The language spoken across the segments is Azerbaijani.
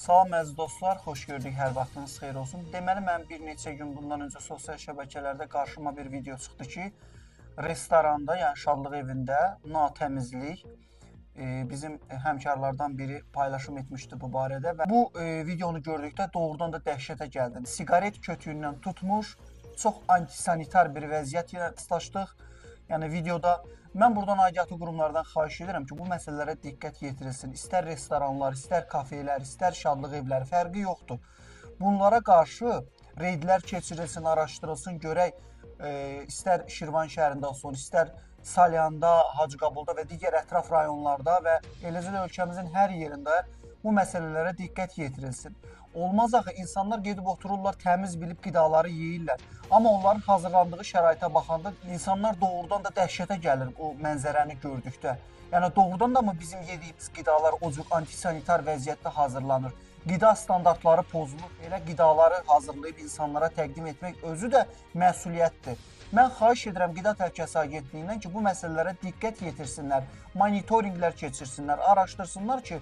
Salam əziz dostlar, xoş gördük, hər vaxtınız xeyir olsun. Deməli, mən bir neçə gün bundan öncə sosial şəbəkələrdə qarşıma bir video çıxdı ki, restoranda, yəni şadlıq evində natəmizlik bizim həmkarlardan biri paylaşım etmişdi bu barədə və bu videonu gördükdə doğrudan da dəhşətə gəldim. Siqaret kötüyündən tutmuş, çox antisanitar bir vəziyyətlə rastlaşdıq. Yəni videoda mən buradan aidiyyatı qurumlardan xahiş edirəm ki, bu məsələlərə diqqət yetirilsin. İstər restoranlar, istər kafelər, istər şadlıq evləri, fərqi yoxdur. Bunlara qarşı reydlər keçirilsin, araşdırılsın, görək istər Şirvan şəhərində olsun, istər Salyanda, Hacıqabulda və digər ətraf rayonlarda və eləcə də ölkəmizin hər yerində bu məsələlərə diqqət yetirilsin. Olmaz axı, insanlar gedib otururlar, təmiz bilib qidaları yeyirlər. Amma onların hazırlandığı şəraitə baxanda insanlar doğrudan da dəhşətə gəlir o mənzərəni gördükdə. Yəni doğrudan da mı bizim yediyimiz qidalar o cür antisanitar vəziyyətdə hazırlanır? Qida standartları pozulur. Elə qidaları hazırlayıb insanlara təqdim etmək özü də məsuliyyətdir. Mən xahiş edirəm Qida Təhlükəsizliyi Agentliyindən ki, bu məsələlərə diqqət yetirsinlər, monitorinqlər keçirsinlər, araşdırsınlar ki,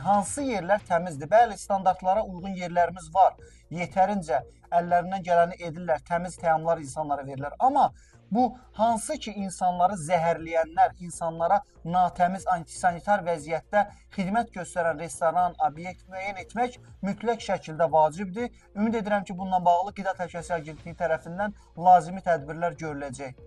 hansı yerlər təmizdir. Bəli, standartlara uyğun yerlərimiz var. Yetərincə əllərindən gələni edirlər, təmiz təamlar insanlara verirlər. Amma bu hansı ki insanları zəhərləyənlər, insanlara natəmiz, antisanitar vəziyyətdə xidmət göstərən restoran, obyekt müəyyən etmək mütləq şəkildə vacibdir. Ümid edirəm ki, bununla bağlı Qida Təhlükəsizliyi Agentliyi tərəfindən lazımi tədbirlər görüləcək.